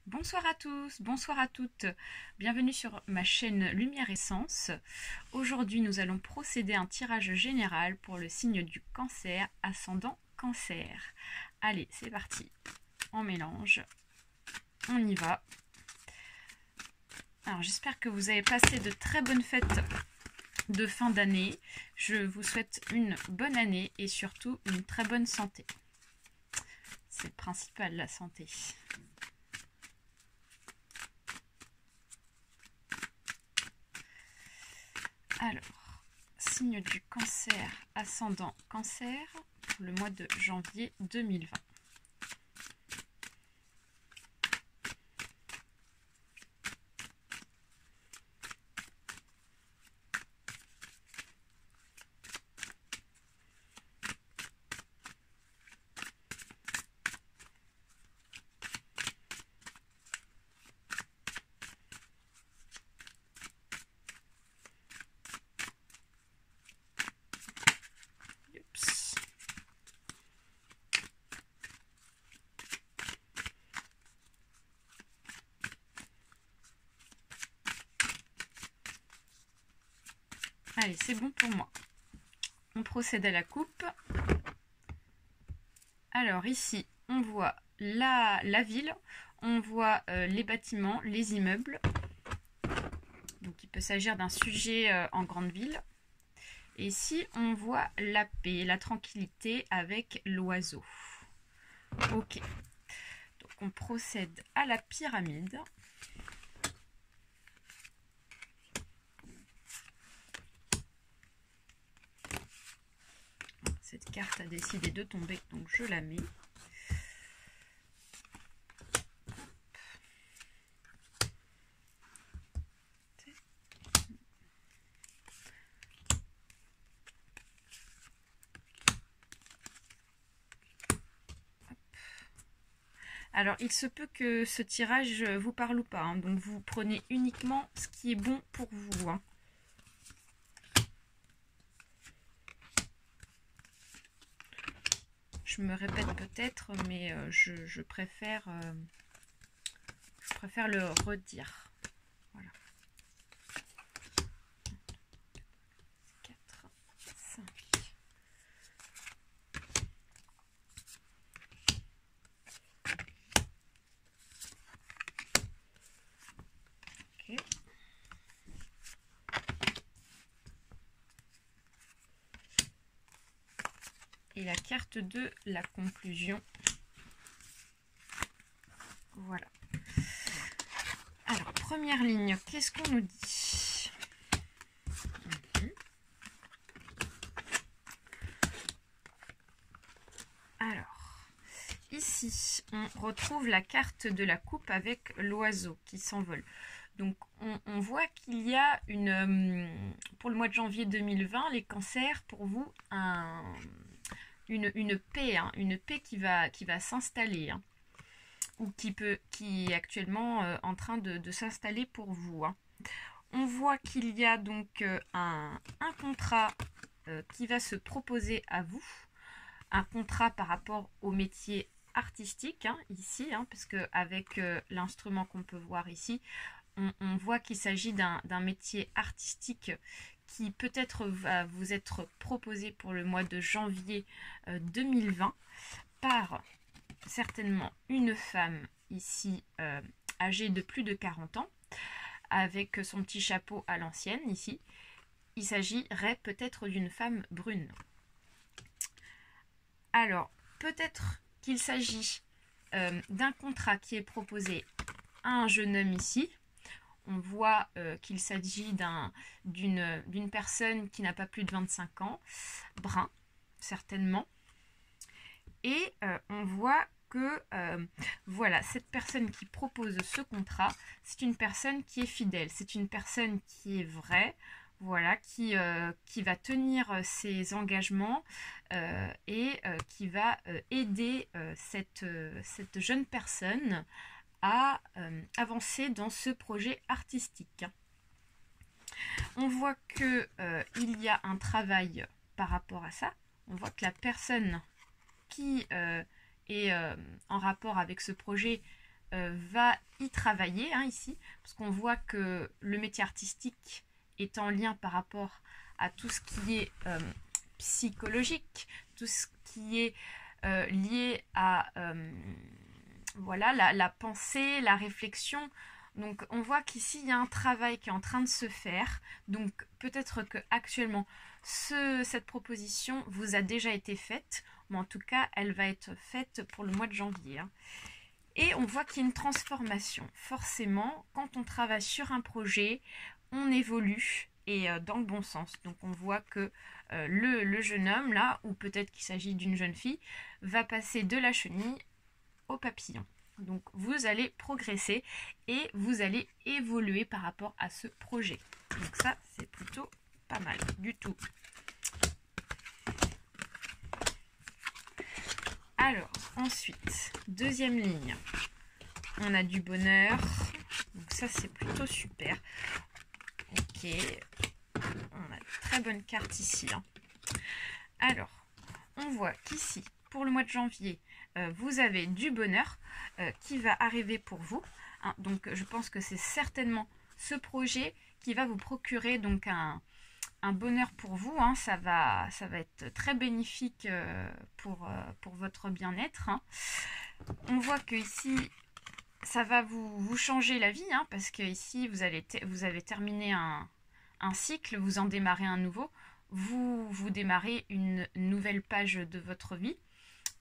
Bonsoir à tous, bonsoir à toutes, bienvenue sur ma chaîne Lumière Essence. Aujourd'hui nous allons procéder à un tirage général pour le signe du cancer, ascendant cancer. Allez, c'est parti, on mélange, on y va. Alors j'espère que vous avez passé de très bonnes fêtes de fin d'année. Je vous souhaite une bonne année et surtout une très bonne santé. C'est le principal, la santé. Alors, signe du cancer, ascendant cancer, pour le mois de janvier 2020. Oups. Allez, c'est bon pour moi. On procède à la coupe. Alors ici, on voit la ville, on voit les bâtiments, les immeubles. Donc il peut s'agir d'un sujet en grande ville. Et ici, on voit la paix, la tranquillité avec l'oiseau. Ok. Donc on procède à la pyramide. Cette carte a décidé de tomber, donc je la mets. Alors, il se peut que ce tirage vous parle ou pas, hein, donc vous prenez uniquement ce qui est bon pour vous. Hein. Je me répète peut-être, mais je préfère le redire. Voilà. 4, 5. Ok. Et la carte de la conclusion. Voilà. Alors, première ligne, qu'est-ce qu'on nous dit? Alors, ici, on retrouve la carte de la coupe avec l'oiseau qui s'envole. Donc, on voit qu'il y a pour le mois de janvier 2020, les cancers, pour vous, une paix, hein, une paix qui va s'installer, hein, ou qui est actuellement en train de s'installer pour vous. Hein. On voit qu'il y a donc un contrat qui va se proposer à vous, un contrat par rapport au métier artistique, hein, ici, hein, parce qu'avec l'instrument qu'on peut voir ici, on voit qu'il s'agit d'un métier artistique qui peut-être va vous être proposé pour le mois de janvier 2020 par certainement une femme ici âgée de plus de 40 ans avec son petit chapeau à l'ancienne ici. Il s'agirait peut-être d'une femme brune. Alors, peut-être qu'il s'agit d'un contrat qui est proposé à un jeune homme ici. On voit qu'il s'agit d'une personne qui n'a pas plus de 25 ans, brun, certainement. Et on voit que voilà, cette personne qui propose ce contrat, c'est une personne qui est fidèle, c'est une personne qui est vraie, voilà, qui va tenir ses engagements et qui va aider cette jeune personne à avancer dans ce projet artistique. On voit qu'il y a un travail par rapport à ça. On voit que la personne qui est en rapport avec ce projet va y travailler ici, parce qu'on voit que le métier artistique est en lien par rapport à tout ce qui est psychologique, tout ce qui est lié à voilà, la pensée, la réflexion. Donc on voit qu'ici il y a un travail qui est en train de se faire. Donc peut-être que actuellement cette proposition vous a déjà été faite, mais en tout cas elle va être faite pour le mois de janvier. Et on voit qu'il y a une transformation. Forcément, quand on travaille sur un projet, on évolue et dans le bon sens. Donc on voit que le jeune homme là, ou peut-être qu'il s'agit d'une jeune fille, va passer de la chenille au papillon. Donc vous allez progresser et vous allez évoluer par rapport à ce projet. Donc ça, c'est plutôt pas mal du tout. Alors, ensuite, deuxième ligne. On a du bonheur. Donc ça, c'est plutôt super. Ok. On a de très bonnes cartes ici. Alors, on voit qu'ici, pour le mois de janvier, vous avez du bonheur qui va arriver pour vous. Donc je pense que c'est certainement ce projet qui va vous procurer donc un bonheur pour vous. Ça va être très bénéfique pour votre bien-être. On voit que ici ça va vous changer la vie, parce que ici vous avez terminé un cycle, vous en démarrez un nouveau. Vous démarrez une nouvelle page de votre vie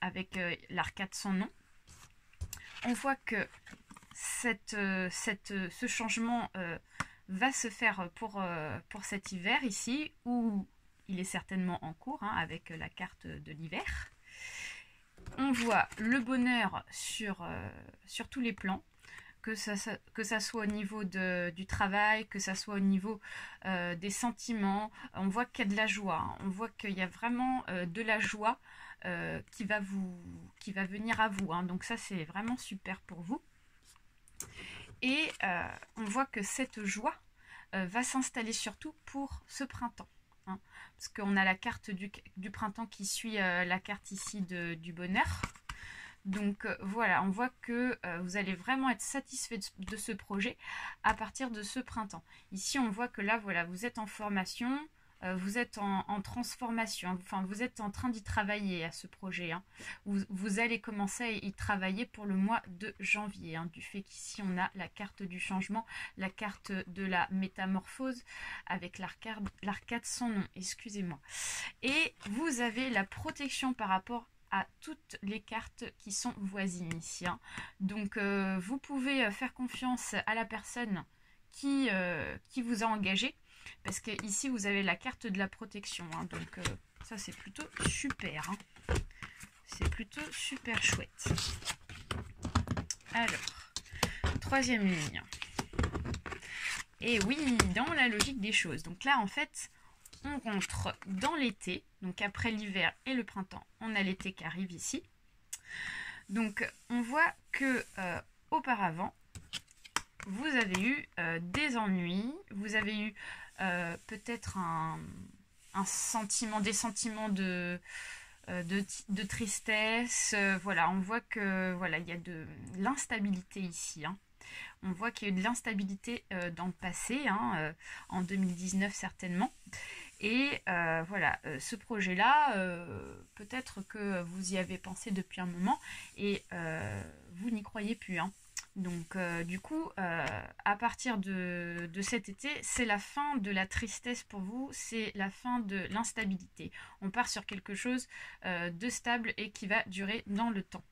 avec l'arcade sans nom. On voit que ce changement va se faire pour cet hiver ici, où il est certainement en cours avec la carte de l'hiver. On voit le bonheur sur tous les plans, que ça soit au niveau du travail, que ça soit au niveau des sentiments. On voit qu'il y a de la joie, on voit qu'il y a vraiment de la joie qui va venir à vous. Donc ça, c'est vraiment super pour vous. Et on voit que cette joie va s'installer surtout pour ce printemps. Parce qu'on a la carte du printemps qui suit la carte ici du bonheur. Donc voilà, on voit que vous allez vraiment être satisfait de ce projet à partir de ce printemps. Ici, on voit que là, voilà, vous êtes en formation, vous êtes en transformation, enfin vous êtes en train d'y travailler à ce projet. Vous allez commencer à y travailler pour le mois de janvier, du fait qu'ici on a la carte du changement, la carte de la métamorphose avec l'arcade sans nom, excusez-moi. Et vous avez la protection par rapport à toutes les cartes qui sont voisines ici. Donc vous pouvez faire confiance à la personne qui vous a engagé, parce que ici vous avez la carte de la protection. Donc ça c'est plutôt super. C'est plutôt super chouette. Alors, troisième ligne. Et oui, dans la logique des choses. Donc là en fait, on rentre dans l'été, donc après l'hiver et le printemps, on a l'été qui arrive ici. Donc on voit que auparavant, vous avez eu des ennuis, vous avez eu peut-être des sentiments de tristesse. Voilà, on voit que voilà, il y a de l'instabilité ici. On voit qu'il y a eu de l'instabilité dans le passé, en 2019 certainement. Et voilà, ce projet-là, peut-être que vous y avez pensé depuis un moment et vous n'y croyez plus. Donc du coup, à partir de cet été, c'est la fin de la tristesse pour vous, c'est la fin de l'instabilité. On part sur quelque chose de stable et qui va durer dans le temps.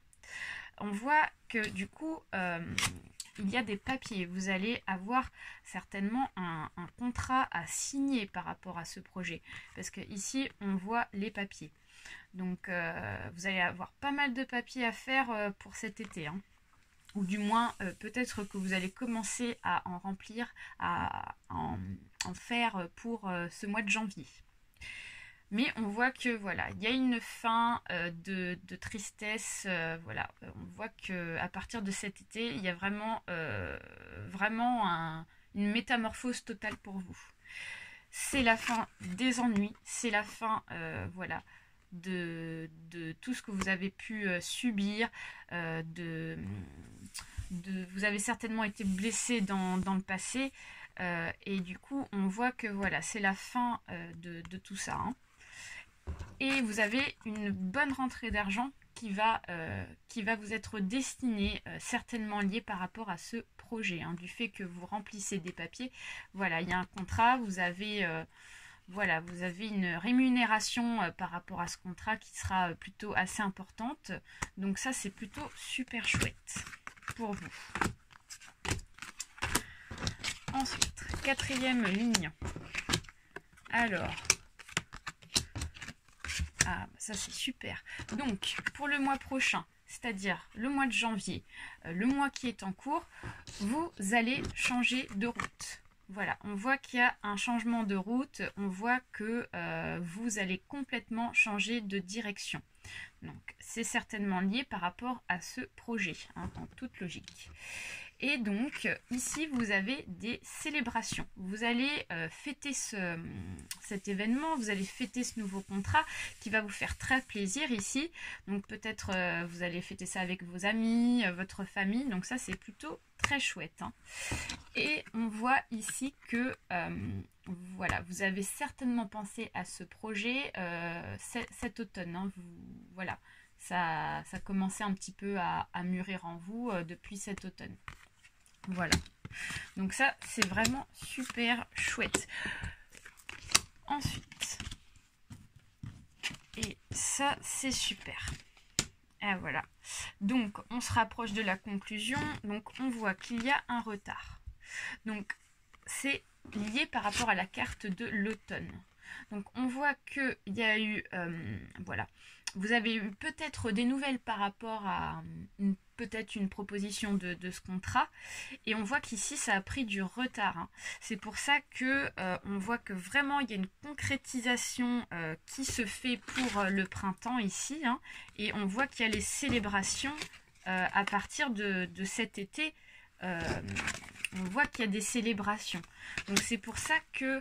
On voit que du coup, il y a des papiers. Vous allez avoir certainement un contrat à signer par rapport à ce projet. Parce que ici, on voit les papiers. Donc, vous allez avoir pas mal de papiers à faire pour cet été. Ou du moins, peut-être que vous allez commencer à en remplir, à en faire pour ce mois de janvier. Mais on voit que voilà, il y a une fin de tristesse. Voilà, on voit que à partir de cet été, il y a vraiment, une métamorphose totale pour vous. C'est la fin des ennuis, c'est la fin, voilà, de tout ce que vous avez pu subir, de vous avez certainement été blessé dans le passé. Et du coup, on voit que voilà, c'est la fin de tout ça. Hein. Et vous avez une bonne rentrée d'argent qui va vous être destinée, certainement liée par rapport à ce projet. Hein, du fait que vous remplissez des papiers. Voilà, il y a un contrat, vous avez une rémunération par rapport à ce contrat qui sera plutôt assez importante. Donc ça, c'est plutôt super chouette pour vous. Ensuite, 4e ligne. Alors, ça c'est super. Donc, pour le mois prochain, c'est-à-dire le mois de janvier, le mois qui est en cours, vous allez changer de route. Voilà, on voit qu'il y a un changement de route, on voit que vous allez complètement changer de direction. Donc, c'est certainement lié par rapport à ce projet, hein, en toute logique. Et donc, ici, vous avez des célébrations. Vous allez fêter cet événement, vous allez fêter ce nouveau contrat qui va vous faire très plaisir ici. Donc, peut-être vous allez fêter ça avec vos amis, votre famille. Donc, ça, c'est plutôt très chouette. Hein. Et on voit ici que, voilà, vous avez certainement pensé à ce projet cet automne. Hein. Voilà, ça commençait un petit peu à mûrir en vous depuis cet automne. Voilà, donc ça c'est vraiment super chouette. Ensuite, et ça c'est super. Et voilà, donc on se rapproche de la conclusion. Donc on voit qu'il y a un retard. Donc c'est lié par rapport à la carte de l'automne. Donc on voit qu'il y a eu, voilà, vous avez eu peut-être des nouvelles par rapport à peut-être une proposition de ce contrat. Et on voit qu'ici ça a pris du retard. Hein. C'est pour ça que on voit que vraiment il y a une concrétisation qui se fait pour le printemps ici. Hein. Et on voit qu'il y a les célébrations à partir de cet été. On voit qu'il y a des célébrations. Donc c'est pour ça que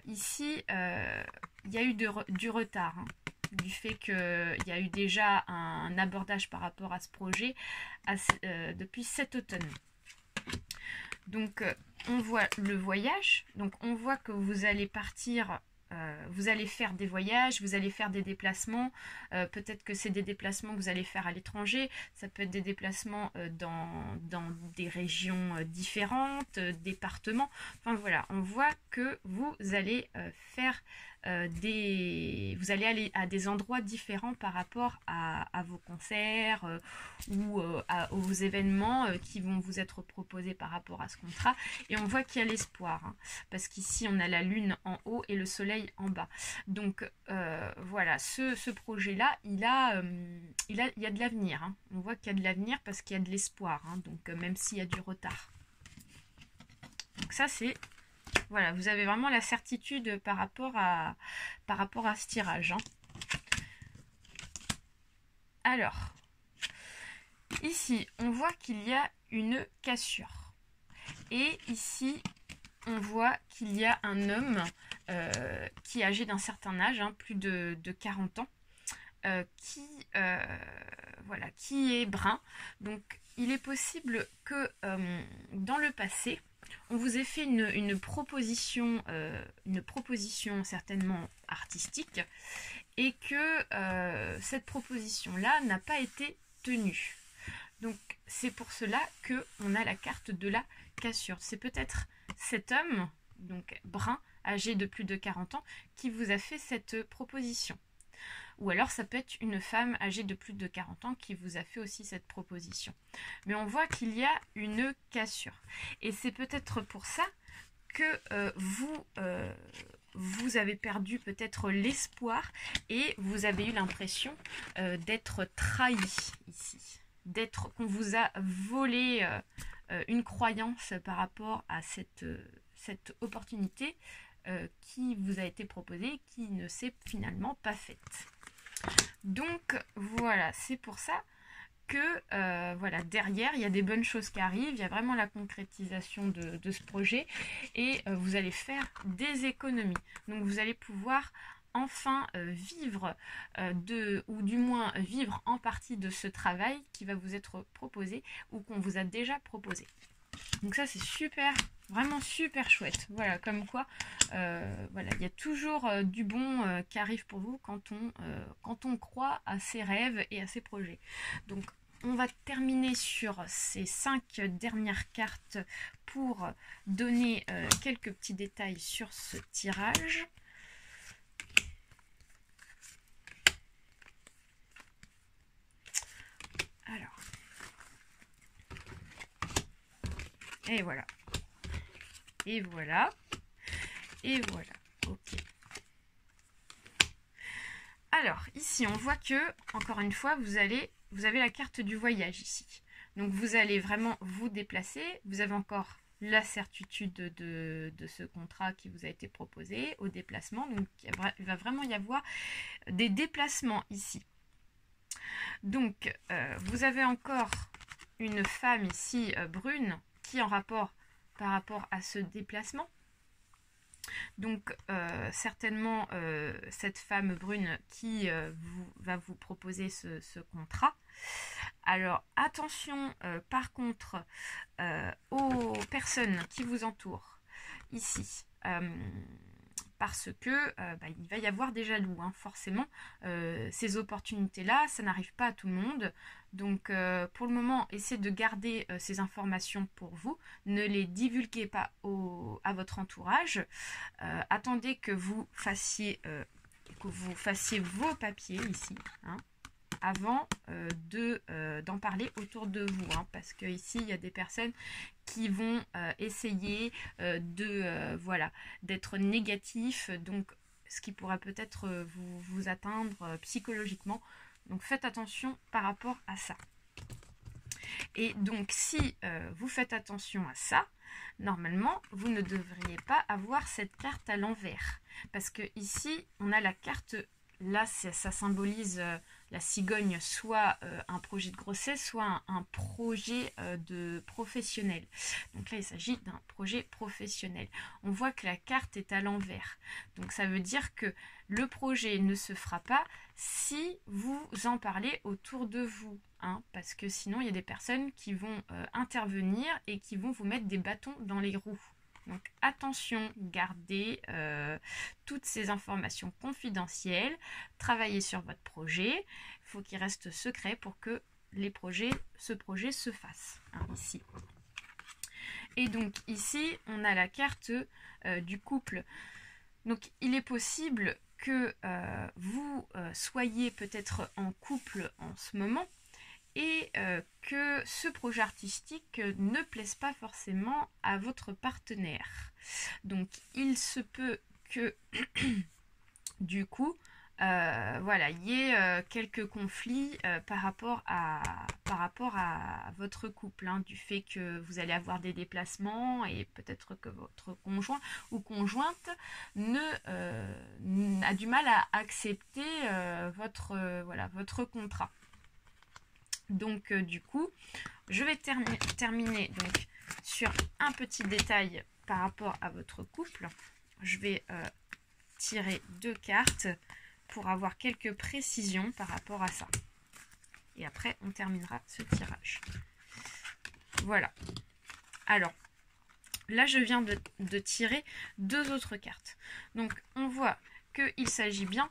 ici il y a eu du retard. Hein. Du fait qu'il y a eu déjà un abordage par rapport à ce projet depuis cet automne. Donc on voit le voyage, donc on voit que vous allez partir, vous allez faire des voyages, vous allez faire des déplacements, peut-être que c'est des déplacements que vous allez faire à l'étranger, ça peut être des déplacements dans des régions différentes, départements, enfin voilà, on voit que vous allez faire vous allez aller à des endroits différents par rapport à vos concerts ou aux événements qui vont vous être proposés par rapport à ce contrat. Et on voit qu'il y a l'espoir, hein, parce qu'ici on a la lune en haut et le soleil en bas. Donc voilà, ce projet-là, il y a de l'avenir. Hein. On voit qu'il y a de l'avenir parce qu'il y a de l'espoir, hein, donc même s'il y a du retard. Donc ça c'est... Voilà, vous avez vraiment la certitude par rapport à ce tirage. Hein. Alors, ici, on voit qu'il y a une cassure. Et ici, on voit qu'il y a un homme qui est âgé d'un certain âge, hein, plus de 40 ans, voilà, qui est brun. Donc, il est possible que dans le passé, on vous ait fait une proposition certainement artistique et que cette proposition-là n'a pas été tenue. Donc c'est pour cela qu'on a la carte de la cassure. C'est peut-être cet homme, donc brun, âgé de plus de 40 ans, qui vous a fait cette proposition. Ou alors ça peut être une femme âgée de plus de 40 ans qui vous a fait aussi cette proposition. Mais on voit qu'il y a une cassure. Et c'est peut-être pour ça que vous avez perdu peut-être l'espoir et vous avez eu l'impression d'être trahi ici. Qu'on vous a volé une croyance par rapport à cette opportunité qui vous a été proposée, qui ne s'est finalement pas faite. Donc voilà, c'est pour ça que voilà, derrière il y a des bonnes choses qui arrivent, il y a vraiment la concrétisation de ce projet et vous allez faire des économies. Donc vous allez pouvoir enfin vivre ou du moins vivre en partie de ce travail qui va vous être proposé ou qu'on vous a déjà proposé. Donc ça c'est super, vraiment super chouette. Voilà, comme quoi, voilà, il y a toujours du bon qui arrive pour vous quand on croit à ses rêves et à ses projets. Donc on va terminer sur ces 5 dernières cartes pour donner quelques petits détails sur ce tirage. Alors, et voilà, et voilà, et voilà, ok. Alors, ici, on voit que, encore une fois, vous avez la carte du voyage ici. Donc, vous allez vraiment vous déplacer. Vous avez encore la certitude de ce contrat qui vous a été proposé au déplacement. Donc, il va vraiment y avoir des déplacements ici. Donc, vous avez encore une femme ici, brune, qui est en rapport par rapport à ce déplacement. Donc certainement cette femme brune qui va vous proposer ce contrat. Alors attention par contre aux personnes qui vous entourent ici. Parce que il va y avoir des jaloux, hein, forcément. Ces opportunités-là, ça n'arrive pas à tout le monde. Donc, pour le moment, essayez de garder ces informations pour vous. Ne les divulguez pas à votre entourage. Attendez que vous fassiez vos papiers ici, hein, avant d'en parler autour de vous, hein, parce que ici il y a des personnes qui vont essayer d'être négatifs, donc ce qui pourra peut-être vous atteindre psychologiquement. Donc faites attention par rapport à ça. Et donc si vous faites attention à ça, normalement vous ne devriez pas avoir cette carte à l'envers, parce que ici on a la carte. Là, ça symbolise la cigogne, soit un projet de grossesse, soit un projet de professionnel. Donc là, il s'agit d'un projet professionnel. On voit que la carte est à l'envers. Donc ça veut dire que le projet ne se fera pas si vous en parlez autour de vous, hein, parce que sinon, il y a des personnes qui vont intervenir et qui vont vous mettre des bâtons dans les roues. Donc attention, gardez toutes ces informations confidentielles, travaillez sur votre projet, il faut qu'il reste secret pour que ce projet se fasse, hein, ici. Et donc ici, on a la carte du couple. Donc il est possible que vous soyez peut-être en couple en ce moment, et que ce projet artistique ne plaise pas forcément à votre partenaire. Donc il se peut que du coup voilà, il y ait quelques conflits par rapport à votre couple, hein, du fait que vous allez avoir des déplacements et peut-être que votre conjoint ou conjointe a du mal à accepter votre contrat. Donc du coup, je vais terminer donc sur un petit détail par rapport à votre couple. Je vais tirer 2 cartes pour avoir quelques précisions par rapport à ça. Et après, on terminera ce tirage. Voilà. Alors, là, je viens de tirer 2 autres cartes. Donc, on voit qu'il s'agit bien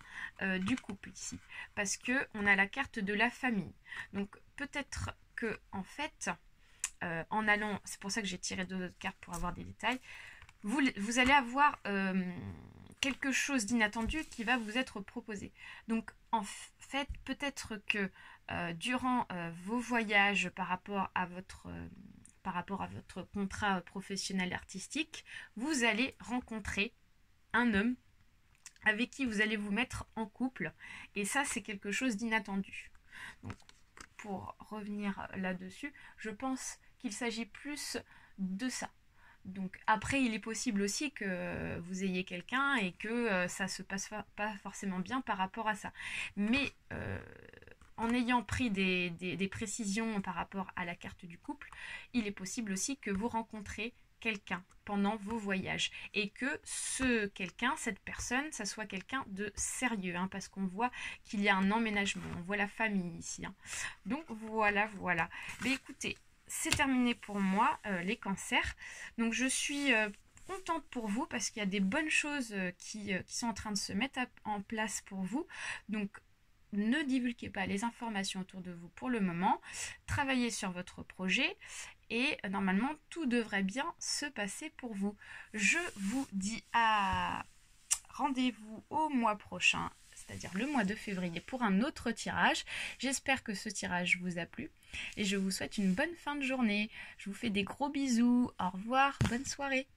du couple ici, parce qu'on a la carte de la famille. Donc peut-être que en fait, en allant, c'est pour ça que j'ai tiré 2 autres cartes pour avoir des détails, vous allez avoir quelque chose d'inattendu qui va vous être proposé. Donc en fait, peut-être que durant vos voyages par rapport à votre contrat professionnel artistique, vous allez rencontrer un homme avec qui vous allez vous mettre en couple. Et ça, c'est quelque chose d'inattendu. Donc, pour revenir là-dessus, je pense qu'il s'agit plus de ça. Donc, après, il est possible aussi que vous ayez quelqu'un et que ça se passe pas forcément bien par rapport à ça. Mais en ayant pris des précisions par rapport à la carte du couple, il est possible aussi que vous rencontrez quelqu'un pendant vos voyages et que ce quelqu'un, cette personne, ça soit quelqu'un de sérieux, hein, parce qu'on voit qu'il y a un emménagement, on voit la famille ici, hein. Donc voilà, voilà. Mais écoutez, c'est terminé pour moi, les cancers. Donc je suis contente pour vous parce qu'il y a des bonnes choses qui sont en train de se mettre en place pour vous. Donc ne divulguez pas les informations autour de vous pour le moment. Travaillez sur votre projet et normalement tout devrait bien se passer pour vous. Je vous dis à rendez-vous au mois prochain, c'est-à-dire le mois de février, pour un autre tirage. J'espère que ce tirage vous a plu et je vous souhaite une bonne fin de journée. Je vous fais des gros bisous. Au revoir, bonne soirée.